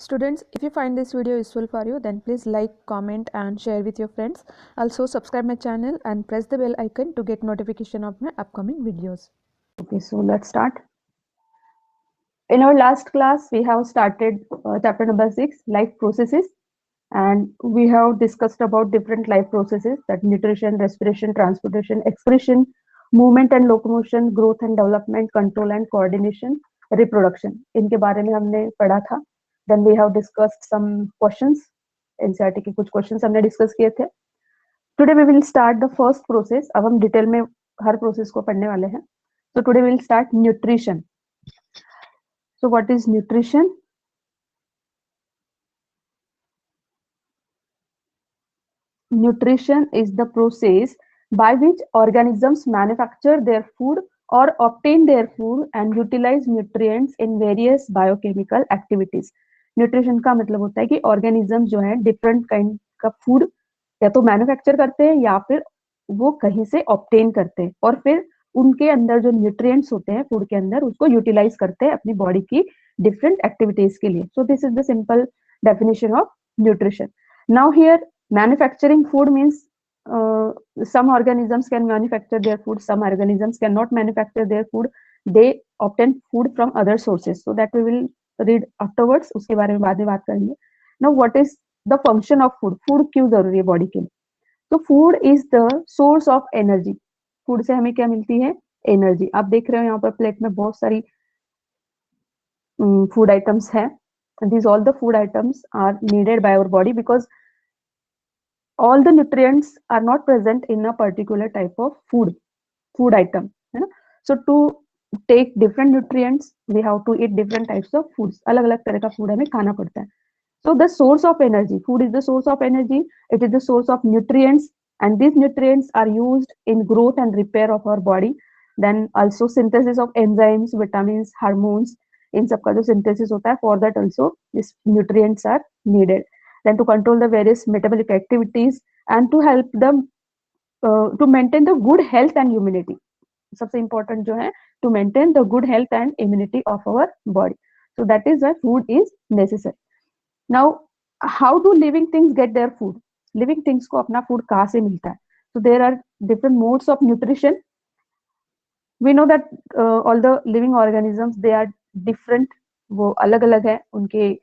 Students, if you find this video useful for you, then please like, comment and share with your friends. Also subscribe my channel and press the bell icon to get notification of my upcoming videos. Okay, so let's start. In our last class, we have started chapter number 6, life processes, and we have discussed about different life processes, that nutrition, respiration, transportation, excretion, movement and locomotion, growth and development, control and coordination, reproduction. इनके बारे में हमने पढ़ा था. Then we have discussed some questions. NCERT के कुछ questions हमने discuss किए थे. Today we will start the first process. अब हम डिटेल में हर प्रोसेस को पढ़ने वाले हैं. So today we will start nutrition. So what is nutrition? Nutrition is the process by which organisms manufacture their food or obtain their food and utilize nutrients in various biochemical activities. Nutrition का मतलब होता है कि organisms जो है different kind का food या तो manufacture करते हैं या फिर वो कहीं से obtain करते हैं और फिर उनके अंदर जो nutrients होते हैं food के अंदर उसको utilize करते हैं अपनी body की different activities के लिए. So this is the simple definition of nutrition. Now here manufacturing food means some organisms can manufacture their food, some organisms cannot manufacture their food. They obtain food from other sources. So that we will read afterwards. उसके बारे में बाद में बात करेंगे. Now what is the function of food? Food क्यों जरूरी है बॉडी के लिए? तो food is the source of energy. Food से हमें क्या मिलती है? एनर्जी. आप देख रहे हो यहाँ पर प्लेट में बहुत सारी food items है. And these all the food items are needed by our body because all the nutrients are not present in a particular type of food item. So to take different nutrients, we have to eat different types of foods. अलग-अलग तरह का food हमें खाना पड़ता है. So the source of energy, food is the source of energy. It is the source of nutrients, and these nutrients are used in growth and repair of our body. Then also synthesis of enzymes, vitamins, hormones. इन सब का जो synthesis होता है, for that also these nutrients are needed. Then to control the various metabolic activities and to help them to maintain the good health and immunity. सबसे important जो है to maintain the good health and immunity of our body. So that is why food is necessary. Now, how do living things get their food? Living things को अपना food कहाँ से मिलता है? So there are different modes of nutrition. We know that all the living organisms they are different. वो अलग-अलग है, उनके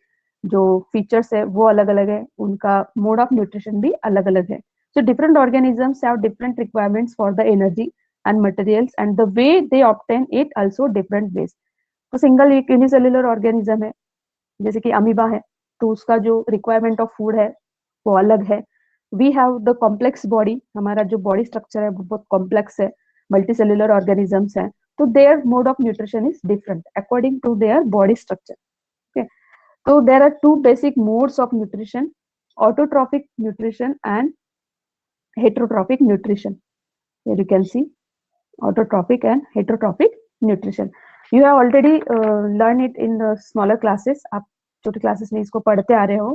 जो फीचर्स है वो अलग-अलग है, उनका मोड ऑफ न्यूट्रिशन भी अलग-अलग है. So different organisms have different requirements for the energy and materials, and the way they obtain it also different ways. तो सिंगल एक यूनिसेल्युलर ऑर्गेनिज्म है, जैसे कि अमीबा है, तो उसका जो रिक्वायरमेंट ऑफ फूड है वो अलग है. We have the complex body, हमारा जो बॉडी स्ट्रक्चर है वो बहुत कॉम्प्लेक्स है, मल्टीसेल्युलर ऑर्गेनिजम्स हैं, तो their mode of nutrition is different according to their body structure. Okay, so there are two basic modes of nutrition: autotrophic nutrition and heterotrophic nutrition. Here you can see autotrophic and heterotrophic nutrition. You have already learned it in the smaller classes. आप छोटे classes में इसको पढ़ते आ रहे हो,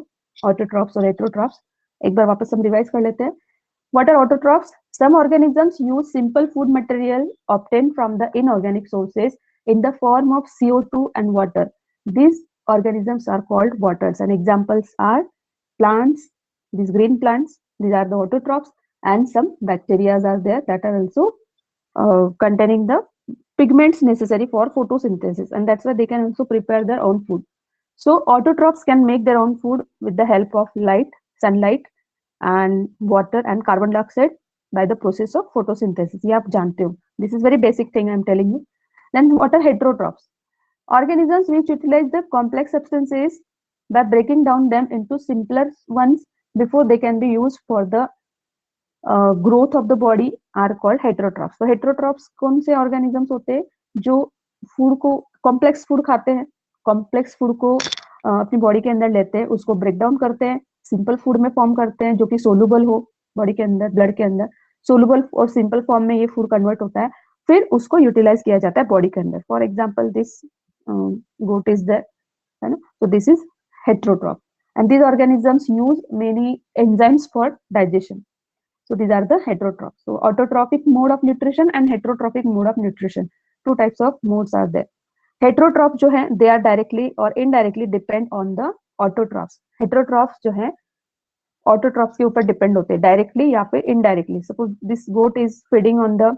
autotrophs और heterotrophs. एक बार वापस हम रिवाइज कर लेते हैं. What are autotrophs? Some organisms use simple food material obtained from the inorganic sources in the form of CO2 and water. These organisms are called waters, and examples are plants, these green plants, these are the autotrophs, and some bacteria are there that are also containing the pigments necessary for photosynthesis, and that's why they can also prepare their own food. So autotrophs can make their own food with the help of light, sunlight, and water and carbon dioxide by the process of photosynthesis. ये आप जानते हो. This is very basic thing I am telling you. Then what are heterotrophs? Organisms which utilize the complex substances by breaking down them into simpler ones before they can be used for the growth of the body are called heterotrophs. So heterotrophs कौन से organisms होते हैं जो food को complex food खाते हैं, complex food को अपनी बॉडी के अंदर लेते हैं, उसको ब्रेक डाउन करते हैं, सिंपल फूड में फॉर्म करते हैं जो कि सोलुबल हो बॉडी के अंदर, ब्लड के अंदर. सोलुबल और सिंपल फॉर्म में ये फूड कन्वर्ट होता है, फिर उसको यूटिलाइज किया जाता है बॉडी के अंदर. For example this goat is there, है ना? So this is heterotroph, and these organisms use many enzymes for digestion. So these are the heterotrophs. So autotrophic mode of nutrition and heterotrophic mode of nutrition. Two types of modes are there. Heterotroph जो है they are directly or indirectly depend on the autotrophs. Heterotrophs जो है autotrophs के ऊपर depend होते हैं directly या फिर indirectly. Suppose this goat is feeding on the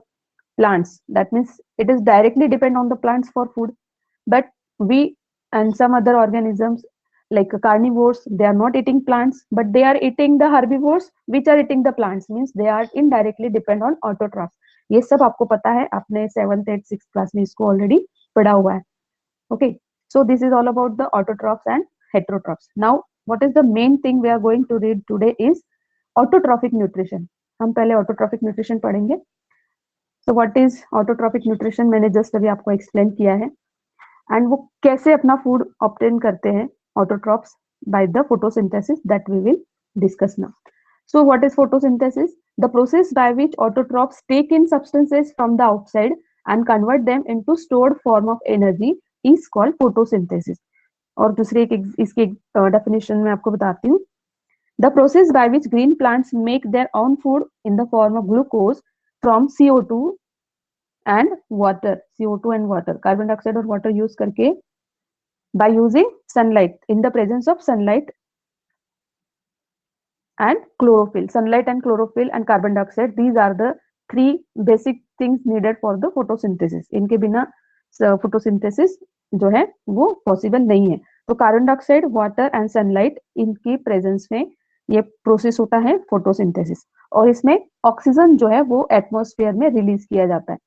plants, that means it is directly depend on the plants for food. But we and some other organisms like carnivores, they are not eating plants, but they are eating the herbivores which are eating the plants, means they are indirectly depend on autotrophs. ये सब आपको पता है, आपने 7th 8th 6th class में इसको already पढ़ा हुआ है. Okay, so this is all about the autotrophs and heterotrophs. Now what is the main thing we are going to read today is autotrophic nutrition. हम पहले autotrophic nutrition पढ़ेंगे. So what is autotrophic nutrition, मैंने just अभी आपको explain किया है. And वो कैसे अपना फूड ऑब्टेन करते हैं autotrophs by the photosynthesis, that we will discuss now. So what is photosynthesis? The process by which autotrophs take in substances from the outside and convert them into stored form of energy is called photosynthesis. और दूसरी इसकी definition मैं आपको बताती हूँ. The process by which green plants make their own food in the form of glucose from CO2 and water, CO2 and water, carbon dioxide और water use करके, by using sunlight, in the presence of sunlight and chlorophyll. Sunlight and chlorophyll and carbon dioxide, these are the three basic things needed for the photosynthesis. इनके बिना photosynthesis जो है वो possible नहीं है. तो carbon dioxide, water and sunlight, इनकी presence में ये प्रोसेस होता है फोटोसिंथेसिस. और इसमें ऑक्सीजन जो है वो एटमॉस्फेयर में रिलीज किया जाता है.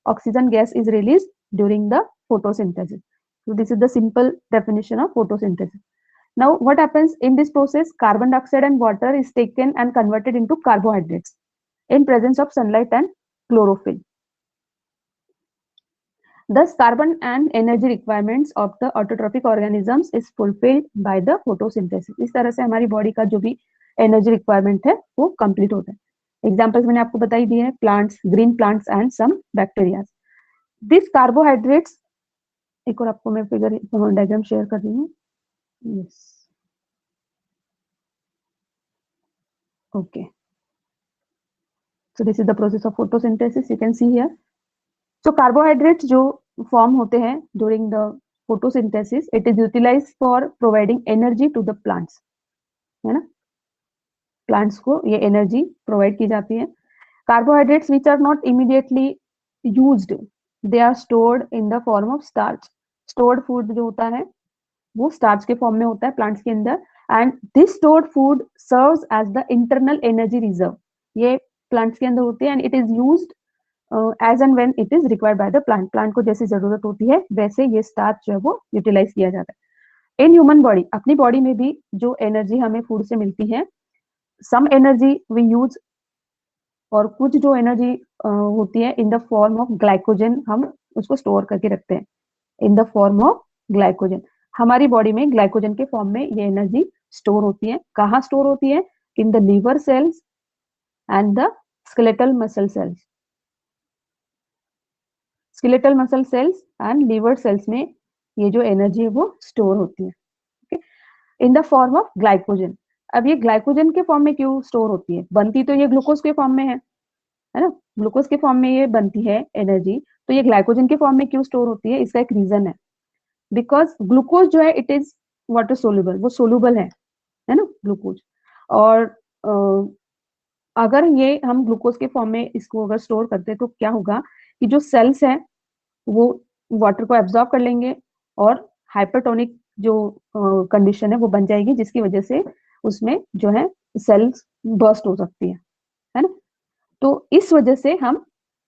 Oxygen gas is release during the photosynthesis. So this is the simple definition of photosynthesis. Now what happens in this process? Carbon dioxide and water is taken and converted into carbohydrates in presence of sunlight and chlorophyll. Thus carbon and energy requirements of the autotrophic organisms is fulfilled by the photosynthesis. इस तरह से हमारी body का जो भी energy requirement है वो complete होता है. एग्जांपल्स मैंने आपको बताई दी है, plants, green plants and some bacteria. This carbohydrates, एक और आपको मैं फिगर डायग्राम शेयर कर रही हूँ. Yes, okay. So this is the process of photosynthesis, you can see here. So carbohydrates जो फॉर्म होते हैं during the photosynthesis, it is utilised for providing energy to the plants, है ना. Plants को ये एनर्जी प्रोवाइड की जाती है. Carbohydrates which are not immediately used, they are stored in the form of starch. Stored food जो होता है वो स्टार्च के फॉर्म में होता है प्लांट्स के अंदर. And this stored food serves as the internal energy reserve. ये प्लांट्स के अंदर होती है and it is used as and when it is required by the plant. Plant को जैसी जरूरत होती है वैसे ये स्टार्च जो है वो यूटिलाइज किया जाता है. इन ह्यूमन बॉडी, अपनी बॉडी में भी जो एनर्जी हमें फूड से मिलती है, सम एनर्जी वी यूज, और कुछ जो एनर्जी होती है in the form of glycogen, हम उसको स्टोर करके रखते हैं इन द फॉर्म ऑफ ग्लाइकोजन. हमारी बॉडी में ग्लाइकोजन के फॉर्म में ये एनर्जी स्टोर होती है. कहाँ स्टोर होती है? In the liver cells and the skeletal muscle cells. Skeletal muscle cells and liver cells में ये जो एनर्जी है वो स्टोर होती है, in the form of glycogen. अब ये ग्लाइकोजन के फॉर्म में क्यों स्टोर होती है? बनती तो ये ग्लूकोज के फॉर्म में है ना. ग्लूकोज के फॉर्म में ये बनती है एनर्जी, तो ये ग्लाइकोजन के फॉर्म में क्यों स्टोर होती है? इसका एक रीजन है. बिकॉज ग्लूकोज जो है इट इज वाटर सोल्यूबल, वो सोल्यूबल है ना ग्लूकोज. और अगर ये हम ग्लूकोज के फॉर्म में इसको अगर स्टोर करते हैं तो क्या होगा कि जो सेल्स हैं वो वाटर को एब्जॉर्ब कर लेंगे और हाइपरटोनिक जो कंडीशन है वो बन जाएगी, जिसकी वजह से उसमें जो है सेल्स बर्स्ट हो सकती है ना. तो इस वजह से हम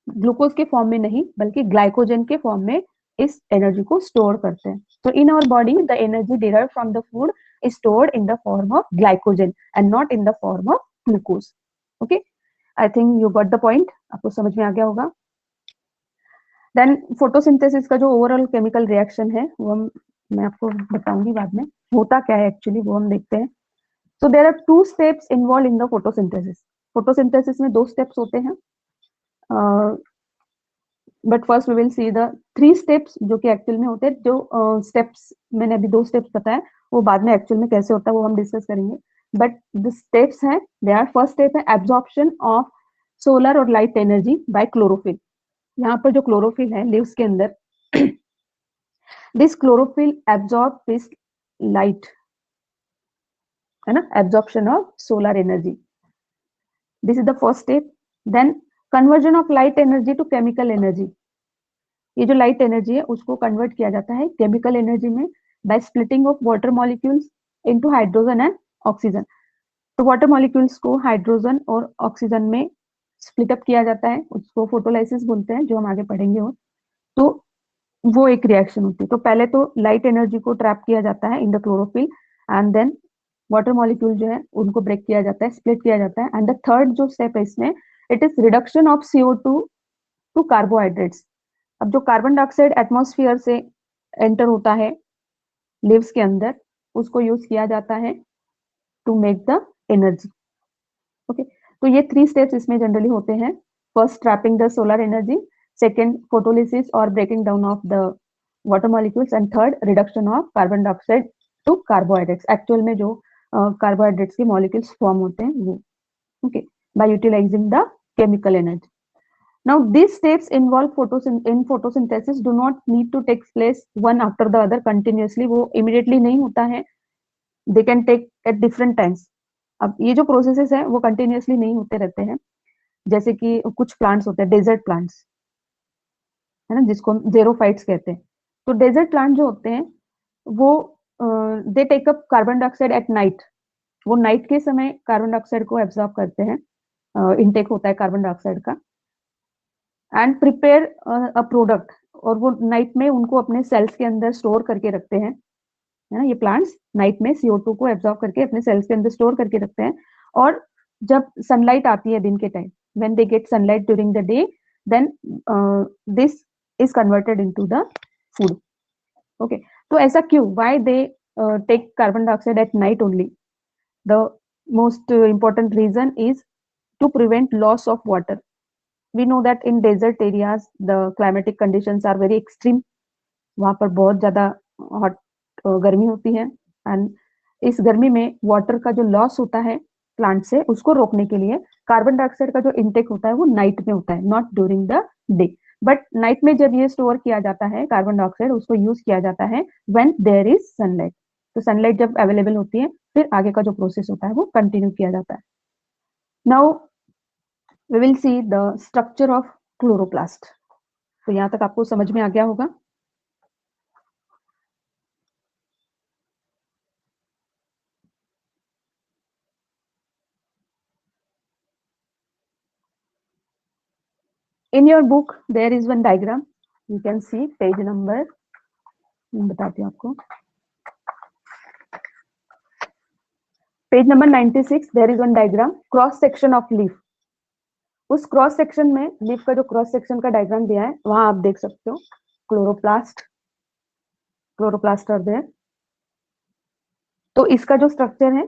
ग्लूकोज के फॉर्म में नहीं बल्कि ग्लाइकोजन के फॉर्म में इस एनर्जी को स्टोर करते हैं. तो in our body the energy derived from the food is stored in the form of glycogen and not in the form of glucose. Okay, I think you got the point. आपको समझ में आ गया होगा. Then photosynthesis का जो overall chemical reaction है वो मैं आपको बताऊंगी बाद में, होता क्या है एक्चुअली वो हम देखते हैं. So there are 2 steps involve in the photosynthesis. Photosynthesis में 2 स्टेप्स होते हैं, but first we will see the 3 steps जो कि एक्चुअल में होते हैं. जो स्टेप्स मैंने अभी 2 स्टेप्स बताए वो बाद में एक्चुअल में कैसे होता है वो हम डिस्कस करेंगे. बट द स्टेप्स हैं, दे आर, फर्स्ट स्टेप है एब्जॉर्प्शन ऑफ सोलर और लाइट एनर्जी बाय क्लोरोफिल. यहाँ पर जो क्लोरोफिल है लीव्स के अंदर, this chlorophyll absorb this light है ना, absorption of solar energy, this is the first step. Then conversion of light energy to chemical energy. ये जो लाइट एनर्जी है उसको कन्वर्ट किया जाता है केमिकल एनर्जी में by splitting of water molecules into hydrogen and oxygen. तो water molecules को हाइड्रोजन और ऑक्सीजन में स्प्लिट अप किया जाता है, उसको फोटोलाइसिस बोलते हैं, जो हम आगे पढ़ेंगे. वो तो वो एक रिएक्शन होती है. तो पहले तो लाइट एनर्जी को ट्रैप किया जाता है in the chlorophyll, and then water molecule जो है उनको ब्रेक किया जाता है, स्प्लिट किया जाता है. एंड द थर्ड जो स्टेप है इसमें, it is reduction of CO2 to carbohydrates. अब जो कार्बन डाइऑक्साइड एटमॉस्फेयर से एंटर होता है लीव्स के अंदर, उसको यूज किया जाता है to make the energy. Okay, तो ये 3 स्टेप्स इसमें जनरली होते हैं. First, trapping the solar energy. Second, photolysis और breaking down of the water molecules. And third, reduction of carbon dioxide to carbohydrates. Actual में जो कार्बोहाइड्रेट्स के मॉलिक्यूल्स फॉर्म होते हैं वो. Okay, by utilizing the chemical energy. Now these steps involve in photosynthesis do not need to take place one after the other continuously. वो immediately नहीं होता है, they can take at different times. अब ये जो प्रोसेसेस है वो continuously नहीं होते रहते हैं. जैसे कि कुछ प्लांट्स होते हैं, डेजर्ट प्लांट्स, है ना, जिसको जेरोफाइट्स कहते हैं. तो डेजर्ट प्लांट जो होते हैं वो they take up carbon dioxide at night. वो नाइट के समय कार्बन डाइऑक्साइड को एब्जॉर्ब करते हैं, इनटेक होता है कार्बन डाइऑक्साइड का, एंड प्रिपेयर अ प्रोडक्ट. और वो नाइट में उनको अपने सेल्स के अंदर स्टोर करके रखते हैं, है ना. ये प्लांट्स नाइट में CO2 को एब्जॉर्ब करके अपने सेल्स के अंदर स्टोर करके रखते हैं. और जब सनलाइट आती है दिन के time, when they get sunlight during the day, then this is converted into the food. Okay, तो ऐसा क्यों, why they take carbon dioxide at night only? The most important reason is to prevent loss of water. We know that in desert areas the climatic conditions are very extreme. वहां पर बहुत ज्यादा hot गर्मी होती है, and इस गर्मी में वाटर का जो लॉस होता है प्लांट से, उसको रोकने के लिए कार्बन डाइऑक्साइड का जो इनटेक होता है वो नाइट में होता है, not during the day. But night में जब ये स्टोर किया जाता है कार्बन डाइऑक्साइड, उसको यूज किया जाता है व्हेन देयर इज सनलाइट. तो सनलाइट जब अवेलेबल होती है, फिर आगे का जो प्रोसेस होता है वो कंटिन्यू किया जाता है. Now we will see the structure of chloroplast. तो यहाँ तक आपको समझ में आ गया होगा. In your book there is one diagram. You can see page number, मैं बताती हूँ आपको, page number 96. there is one diagram, cross section of leaf. उस क्रॉस सेक्शन में, लीफ का जो क्रॉस सेक्शन का डायग्राम दिया है, वहां आप देख सकते हो क्लोरोप्लास्ट, क्लोरोप्लास्ट आर देयर. तो इसका जो स्ट्रक्चर है,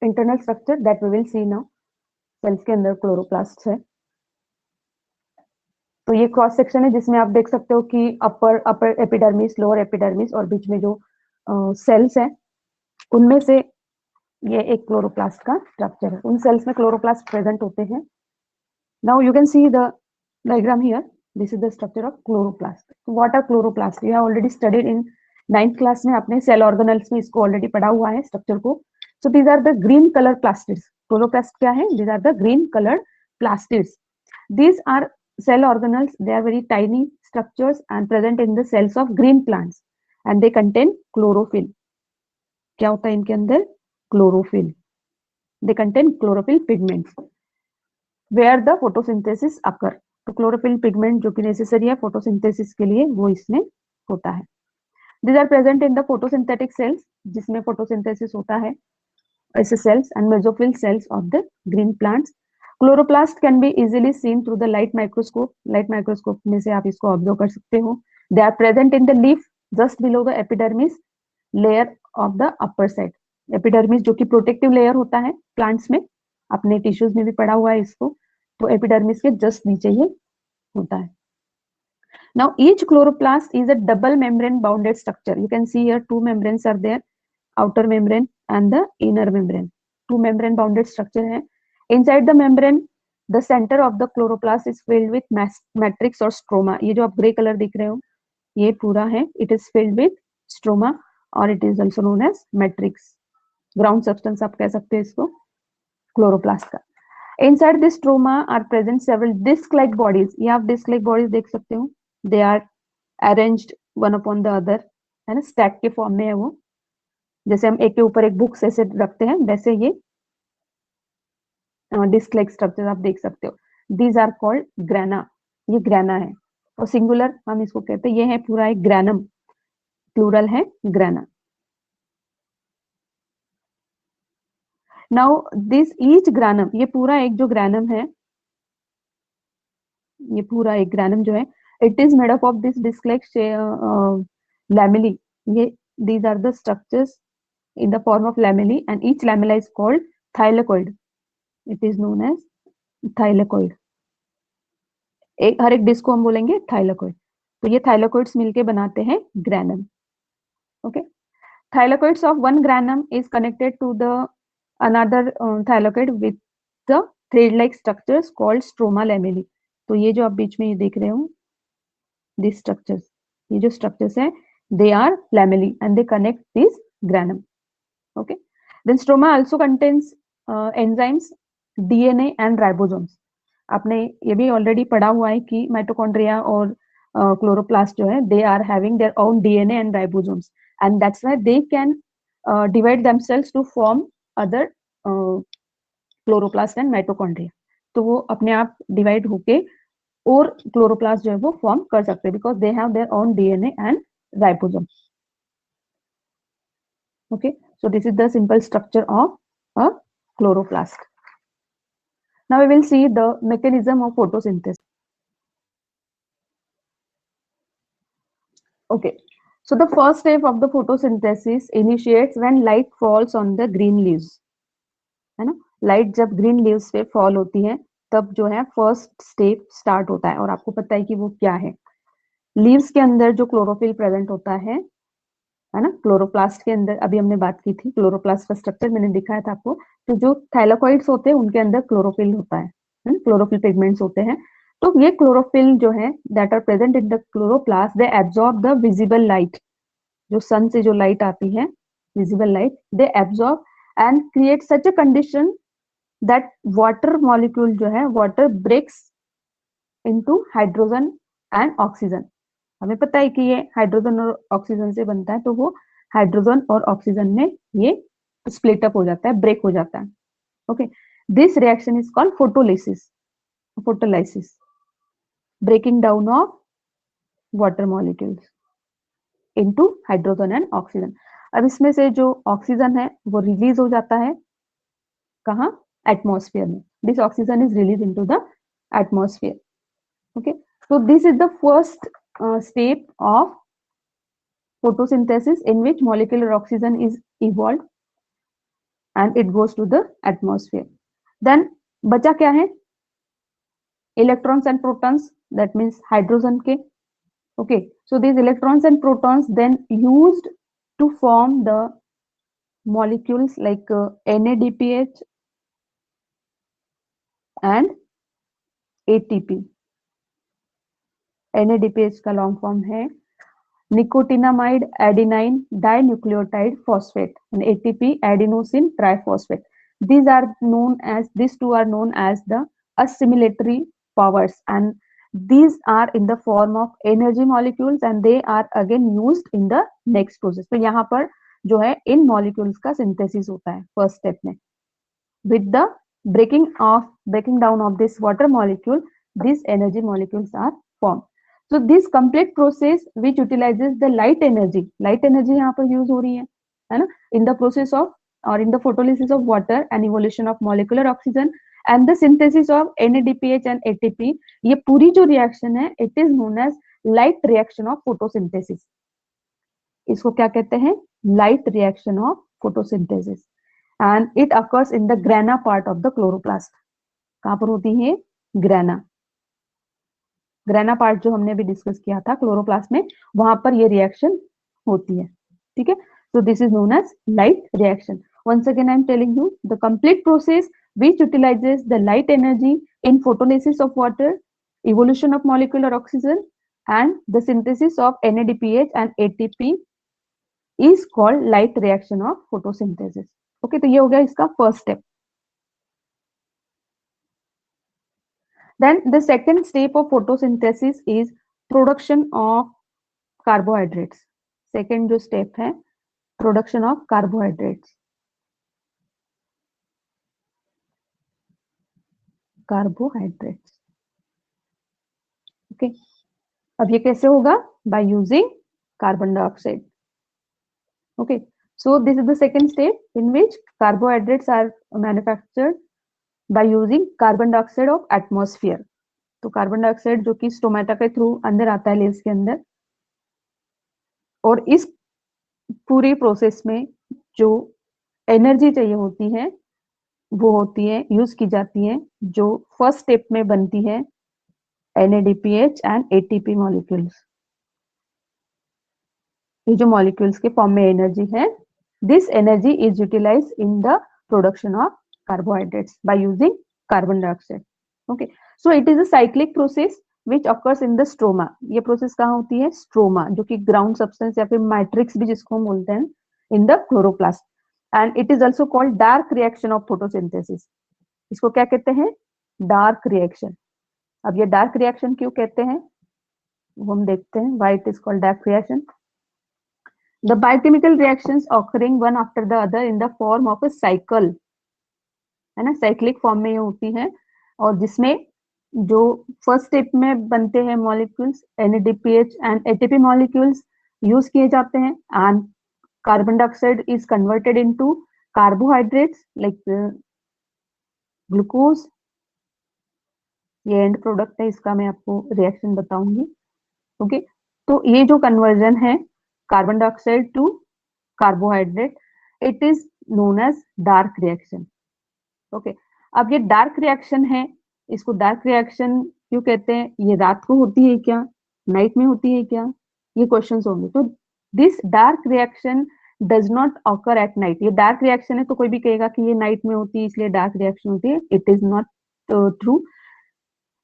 internal structure, that we will see now. Cells के अंदर क्लोरोप्लास्ट है. तो ये क्रॉस सेक्शन है जिसमें आप देख सकते हो कि अपर एपिडर्मिस, लोअर एपिडर्मिस और बीच में जो सेल्स है, उनमें से ये एक क्लोरोप्लास्ट का स्ट्रक्चर है. उन सेल्स में क्लोरोप्लास्ट प्रेजेंट होते हैं. Now you can see the diagram here. This is the structure of chloroplast. So what are chloroplasts? You have already studied in 9th class में, आपने cell organelles में इसको already पढ़ा हुआ है structure को. So these are the green color plastids. Chloroplast क्या है? These are the green colored plastids. These are cell organelles. They are very tiny structures and present in the cells of green plants, and they contain chlorophyll. क्या होता है इनके अंदर? Chlorophyll. They contain chlorophyll pigments where the photosynthesis occur. तो chlorophyll pigment जो कि necessary है photosynthesis के लिए, वो इसमें होता है. These are present in the photosynthetic cells, जिसमें फोटोसिंथेसिस होता है, ऐसे cells and mesophyll cells of the green plants. Chloroplast can be easily seen through the light microscope. Light microscope में से आप इसको ऑब्जर्व कर सकते हो. They are present in the leaf just below the epidermis layer of the upper side. Epidermis जो कि protective layer होता है प्लांट्स में, अपने टिश्यूज में भी पड़ा हुआ है इसको, तो एपिडर्मिस के जस्ट नीचे ये होता है. Now each chloroplast is a double membrane bounded structure. You can see here two membranes are there, outer membrane and the inner membrane. Two membrane bounded structure है. Inside the membrane, the center of the chloroplast is filled with matrix or stroma. ये जो आप grey colour दिख रहे हो, ये पूरा है, it is filled with stroma or it is also known as matrix. Ground substance आप कह सकते हैं इसको, क्लोरोप्लास्ट का। Inside this stroma are present several disc like bodies, ये आप डिस्क लाइक बॉडीज देख सकते हो, they are arranged one upon the other, है ना, स्टैक के फॉर्म में है वो, जैसे हम एक के ऊपर एक बुक्स ऐसे रखते हैं वैसे ये डिस्क लाइक स्ट्रक्चर आप देख सकते हो। दीज आर कॉल्ड ग्रेना, ये ग्रेना है, और सिंगुलर हम इसको कहते हैं, ये है पूरा एक ग्रेनम, प्लूरल है grana. Now this each granum, ये पूरा एक जो ग्रेनम है, ये पूरा एक ग्रेनम जो है, it is made up of this disc like lamellae, ये these are the structures in the form of lamellae and each lamella is called thylakoid, it is known as thylakoid। एक हर एक disc को हम बोलेंगे thylakoid, तो ये thylakoids मिलके बनाते हैं granum. Okay, thylakoids of one granum is connected to the another thylakoid with the thread like structures called stroma lamellae। तो ये जो आप बीच में ये देख रहे हो, these structures, ये जो structures है, they are lamellae and they connect this granum। Okay, then stroma also contains enzymes, DNA and ribosomes। आपने ये भी ऑलरेडी पढ़ा हुआ है कि माइटोकॉन्ड्रिया और क्लोरोप्लास्ट जो है, they are having their own DNA and ribosomes and that's why they can divide themselves to form other chloroplast and mitochondria. तो वो अपने आप डिवाइड होके और क्लोरोप्लास्ट जो है वो फॉर्म कर सकते हैं, because they have their own DNA and ribosome. Okay, so this is the simple structure of a chloroplast. Now we will see the mechanism of photosynthesis. Okay, so the first step of the photosynthesis initiates when light falls on the green leaves, है ना, light जब green leaves पे fall होती है तब जो है first step start होता है, और आपको पता है कि वो क्या है। लीव्स के अंदर जो क्लोरोफिल प्रेजेंट होता है ना, क्लोरोप्लास्ट के अंदर अभी हमने बात की थी, क्लोरोप्लास्ट का स्ट्रक्चर मैंने दिखाया था आपको। तो जो थैलाकोइड्स होते हैं उनके अंदर क्लोरोफिल होता है, क्लोरोफिल पिगमेंट्स होते हैं। तो ये क्लोरोफिल जो है that are present in the chloroplast, they absorb the visible light, जो सन से जो लाइट आती है, visible light, they absorb and create such a condition that water molecule जो है, water breaks into hydrogen and oxygen. हमें पता है कि ये हाइड्रोजन और ऑक्सीजन से बनता है, तो वो हाइड्रोजन और ऑक्सीजन में ये स्प्लिट अप हो जाता है, ब्रेक हो जाता है। Okay, this reaction is called photolysis, photolysis, breaking down of water molecules into hydrogen and oxygen. अब इसमें से जो ऑक्सीजन है वो रिलीज हो जाता है कहाँ, एटमॉस्फेयर में। This oxygen is release into the atmosphere. Okay, so this is the first step of photosynthesis in which molecular oxygen is evolved and it goes to the atmosphere. Then बचा क्या है, electrons and protons, that means hydrogen के। okay, so these electrons and protons then used to form the molecules like NADPH and ATP। NADPH का long form है nicotinamide adenine dinucleotide phosphate and ATP adenosine triphosphate। These two are known as the assimilatory powers and these are in the form of energy molecules and they are again used in the next process। तो यहाँ पर जो है इन molecules का synthesis होता है first step में। With the breaking down of this water molecule, these energy molecules are formed। So this complete process which utilizes the light energy यहाँ पर यूज हो रही है ना, in the process of or in the photolysis of water and evolution of molecular oxygen and the synthesis of NADPH and ATP, ये पूरी जो reaction है it is known as light reaction of photosynthesis। इसको क्या कहते हैं, light reaction of photosynthesis and it occurs in the grana part of the chloroplast। कहाँ पर होती है, ग्रेना, ग्रेना पार्ट जो हमने भी डिस्कस किया था क्लोरोप्लास्ट में, वहां पर ये रिएक्शन होती है। ठीक है, so this is known as light reaction। once again I am telling you the complete process which utilizes the light energy in photolysis of water, evolution of molecular oxygen and the synthesis of NADPH and ATP is called light reaction of photosynthesis। Okay, तो ये हो गया इसका first step. Then the second step of photosynthesis is production of carbohydrates. Second जो step है production of carbohydrates. Carbohydrates. Okay. अब ये कैसे होगा? By using carbon dioxide. Okay. So this is the second step in which carbohydrates are manufactured by using carbon dioxide of atmosphere. तो carbon dioxide जो कि stomata के through अंदर आता है लेंस के अंदर, और इस पूरी प्रोसेस में जो एनर्जी चाहिए होती है वो होती है, यूज की जाती है, जो फर्स्ट स्टेप में बनती है NADPH एंड ATP मॉलिक्यूल्स. ये जो मॉलिक्यूल्स के फॉर्म में एनर्जी है, this energy is utilized in the production of carbohydrates by using carbon dioxide. Okay, so it is a cyclic process which occurs in the stroma. ये process कहाँ होती है? Stroma, जो कि ग्राउंड सब्सटेंस या फिर मैट्रिक्स भी जिसको हम बोलते हैं, इन the chloroplast. And it is also called dark reaction of photosynthesis. इसको क्या कहते हैं? Dark reaction. अब ये डार्क रिएक्शन क्यों कहते हैं वो हम देखते हैं. Why it is called dark reaction? The biochemical reactions occurring one after the other in the form of a cycle, है ना, साइक्लिक फॉर्म में ये होती है, और जिसमें जो फर्स्ट स्टेप में बनते हैं molecules NADPH and ATP molecules use किए जाते हैं, and carbon dioxide is converted into carbohydrates like glucose. ये एंड प्रोडक्ट है, इसका मैं आपको रिएक्शन बताऊंगी. ओके, तो ये जो कन्वर्जन है carbon dioxide to carbohydrate, it is known as dark reaction. Okay, अब ये डार्क रिएक्शन है, इसको डार्क रिएक्शन क्यों कहते हैं? ये रात को होती है क्या, नाइट में होती है क्या, ये क्वेश्चंस होंगे. तो this dark reaction does not occur at night. ये डार्क रिएक्शन है तो कोई भी कहेगा कि ये नाइट में होती है इसलिए डार्क रिएक्शन होती है. It is not true.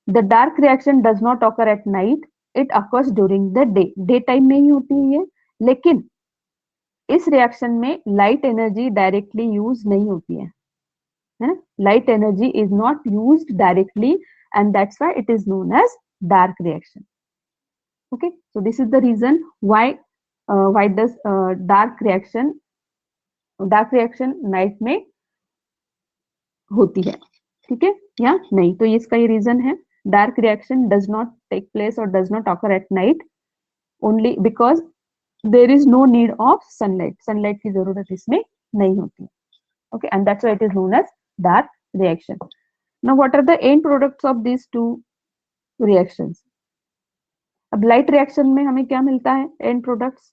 The dark reaction does not occur at night, it occurs during the day. Day time में ही होती है ये, लेकिन इस रिएक्शन में लाइट एनर्जी डायरेक्टली यूज नहीं होती है. Light energy is not used directly, and that's why it is known as dark reaction. Okay, so this is the reason why does dark reaction night में होती है. ठीक है या नहीं? तो इसका ये रीजन है, dark reaction does not take place और does not occur at night only because there is no need of sunlight. Sunlight की जरूरत इसमें नहीं होती. Okay, and that's why it is known as dark reaction. Now, what are the end products of these two reactions? अब light reaction में हमें क्या मिलता है? End products.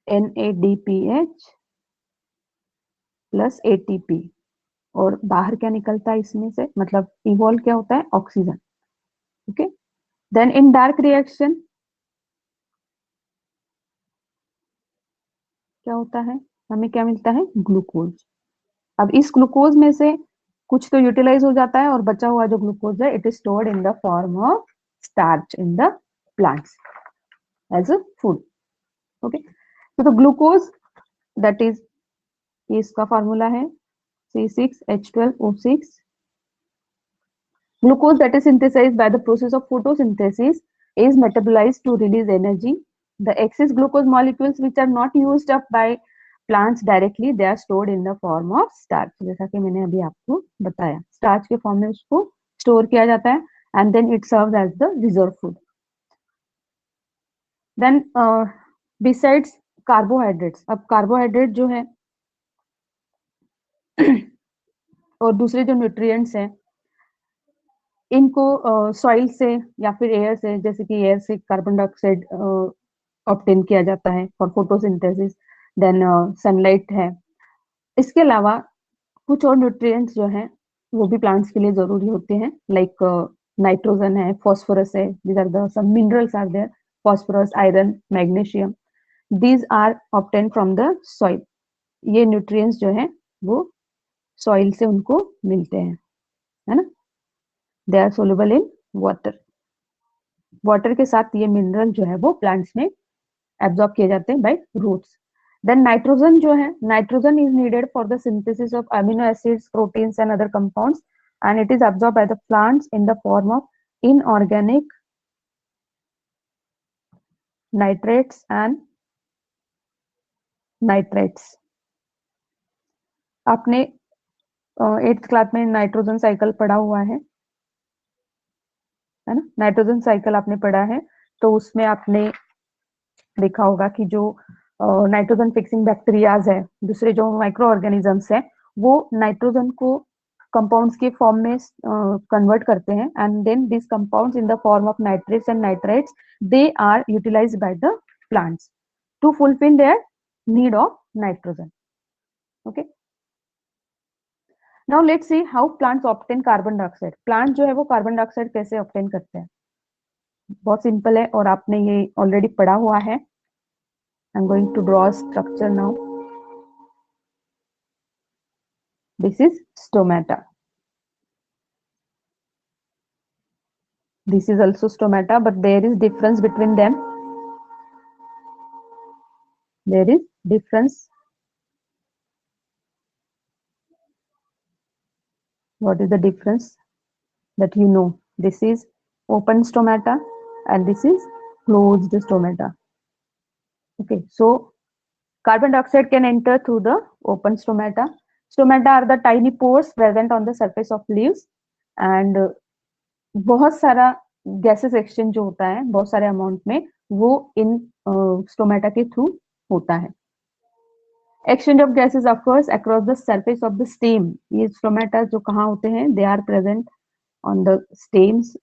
NADPH plus ATP. और बाहर क्या निकलता है इसमें से? मतलब इवॉल्व क्या होता है? Oxygen. Okay, then in dark reaction क्या होता है? हमें क्या मिलता है? ग्लूकोज. अब इस ग्लूकोज में से कुछ तो यूटिलाइज हो जाता है, और बचा हुआ जो ग्लूकोज है, it is stored in the form of starch in the plants as a food. Okay, तो द ग्लूकोज दैट इज, इसका फॉर्मूला है C6H12O6. Glucose that is synthesized by the process of photosynthesis is metabolized to release energy. The excess glucose molecules which are not used up by plants directly, they are stored in the form of starch. जैसा कि मैंने अभी आपको बताया, starch के form में उसको store किया जाता है, and then it serves as the reserve food. Then besides carbohydrates, अब carbohydrate जो है और दूसरे जो न्यूट्रिएंट्स हैं, इनको सॉइल से या फिर एयर से, जैसे कि एयर से कार्बन डाइऑक्साइड ऑब्टेन किया जाता है फॉर फोटोसिंथेसिस. देन सनलाइट है. इसके अलावा कुछ और न्यूट्रिएंट्स जो हैं वो भी प्लांट्स के लिए जरूरी होते हैं, लाइक नाइट्रोजन है, फॉस्फोरस है. These are the some minerals are there. Phosphorus, iron, magnesium, these are obtain from the soil. ये न्यूट्रिएंट्स जो हैं वो सॉइल से उनको मिलते हैं, है ना. They are soluble in water. Water के साथ ये मिनरल जो है वो प्लांट्स में एब्जॉर्ब किए जाते हैं बाय रूट्स. देन नाइट्रोजन जो है, nitrogen is needed for the synthesis of amino acids, proteins and other compounds, and it is absorbed by the plants in the form of inorganic nitrates and nitrites. आपने eighth class में nitrogen cycle पढ़ा हुआ है ना? Nitrogen cycle आपने पढ़ा है, तो उसमें आपने देखा होगा कि जो नाइट्रोजन फिक्सिंग बैक्टीरियाज है, दूसरे जो माइक्रो ऑर्गेनिजम्स है, वो नाइट्रोजन को कंपाउंड्स के फॉर्म में कन्वर्ट करते हैं, and then this compounds in the form of nitrates and nitrites, they are utilized by the plants to fulfil their need of nitrogen. Okay, now let's see how plants obtain carbon dioxide. Plant जो है वो carbon dioxide कैसे obtain करते हैं? बहुत simple है और आपने ये ऑलरेडी पढ़ा हुआ है. I'm going to draw a structure now. This is stomata. This is also stomata, but there is difference between them. There is difference. What is the difference? That you know. This is open stomata and this is closed stomata. Okay, so carbon dioxide can enter through the open stomata. Stomata are the tiny pores present on the surface of leaves, and बहुत सारा gases exchange जो होता है बहुत सारे amount में, वो इन stomata के थ्रू होता है. Exchange of gases occurs across the surface of the stem. ये स्टोमेटा जो कहाँ होते हैं? They are present on the stems,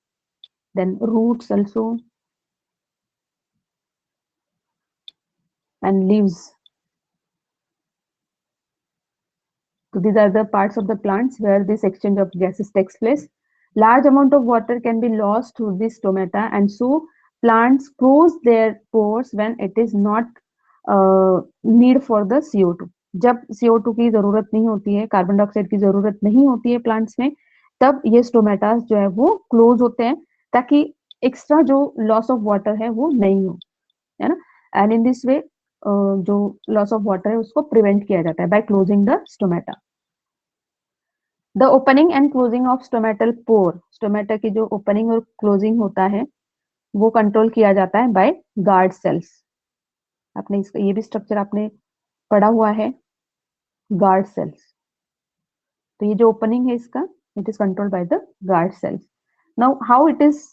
then roots also and leaves. So these are the parts of the plants where this exchange of gases takes place. Large amount of water can be lost through this stomata, and so plants close their pores when it is not need for the CO2. जब CO2 की जरूरत नहीं होती है, carbon dioxide की जरूरत नहीं होती है प्लांट्स में, तब ये स्टोमेटास जो है वो क्लोज होते हैं, ताकि एक्स्ट्रा जो लॉस ऑफ वाटर है वो नहीं हो, है ना. एंड इन दिस वे जो लॉस ऑफ वाटर है उसको प्रिवेंट किया जाता है by closing the stomata. The opening and closing of stomatal pore. Stomata की जो ओपनिंग और क्लोजिंग होता है वो कंट्रोल किया जाता है बाय गार्ड सेल्स. आपने इसका ये भी स्ट्रक्चर आपने पढ़ा हुआ है, गार्ड सेल्स. तो ये जो ओपनिंग है इसका, it is controlled by the guard cells. Now how it is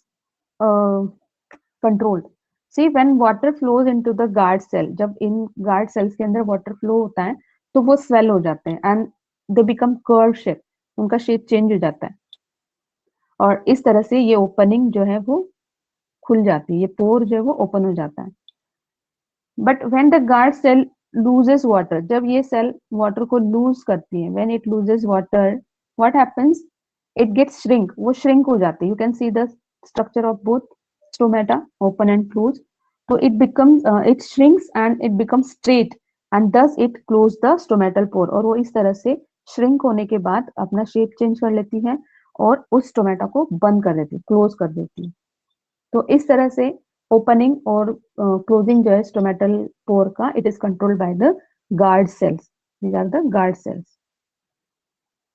controlled? See when water flows into the guard cell, जब इन गार्ड सेल्स के अंदर वाटर फ्लो होता है तो वो स्वेल हो जाते हैं and they become curve shape. उनका शेप चेंज हो जाता है और इस तरह से ये ओपनिंग जो है वो खुल जाती है, ये पोर जो है वो ओपन हो जाता है. But when the guard cell loses water, जब ये सेल वाटर को लूज करती है, when it loses water, what happens? It gets shrink. वो श्रिंक हो जाती है. You can see the structure of both stomata, open and close. So it becomes it shrinks and it becomes straight, and thus it close the stomatal pore. और वो इस तरह से shrink होने के बाद अपना शेप चेंज कर लेती है और उस स्टोमेटा को बंद कर देती है, क्लोज कर देती है. तो इस तरह से ओपनिंग और क्लोजिंग जो है स्टोमेटल पोर का, it is controlled by the guard cells. These are the guard cells.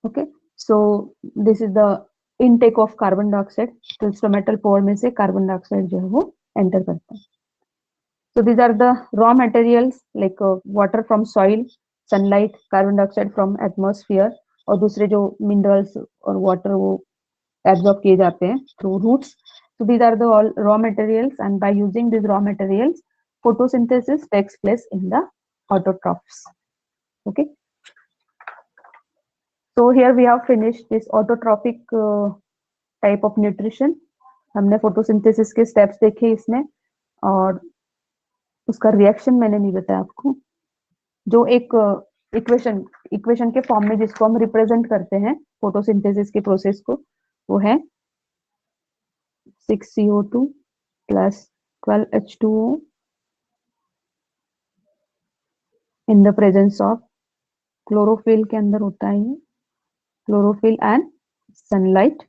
Okay, so this is the intake of carbon dioxide. तो स्टोमेटल पोर में से कार्बन डाइऑक्साइड जो है वो एंटर करता है. So these are the raw materials like water from soil, sunlight, carbon dioxide from atmosphere, और दूसरे जो minerals और water वो absorb किए जाते हैं through roots. So these are the all raw materials, and by using these raw materials, photosynthesis takes place in the autotrophs. Okay. So here we have finished this autotrophic type of nutrition. हमने photosynthesis के steps देखे इसमें, और उसका reaction मैंने नहीं बताया आपको. जो एक इक्वेशन के फॉर्म में जिसको हम रिप्रेजेंट करते हैं फोटोसिंथेसिस के प्रोसेस को, वो है 6CO2 plus 12H2O in the presence of chlorophyll. के अंदर होता है ये chlorophyll and sunlight.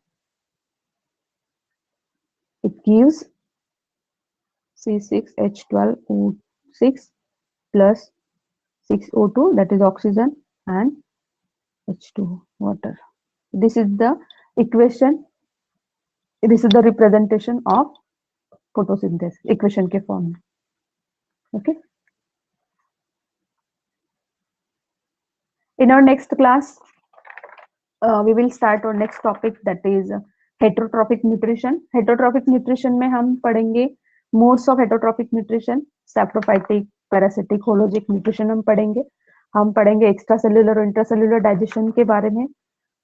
It gives C6H12O6 plus 6O2, that is oxygen, and H2 water. This is the equation, this is the representation of photosynthesis equation के form में. Okay. In our next class, we will start our next topic, that is heterotrophic nutrition. Heterotrophic nutrition में हम पढ़ेंगे modes of heterotrophic nutrition, saprophytic, parasitic, hologic nutrition हम पढ़ेंगे extra cellular और intracellular digestion के बारे में,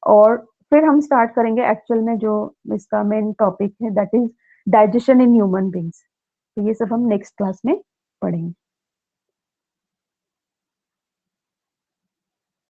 और फिर हम स्टार्ट करेंगे एक्चुअल में जो इसका मेन टॉपिक है, that is digestion in human beings. तो ये सब हम नेक्स्ट क्लास में पढ़ेंगे.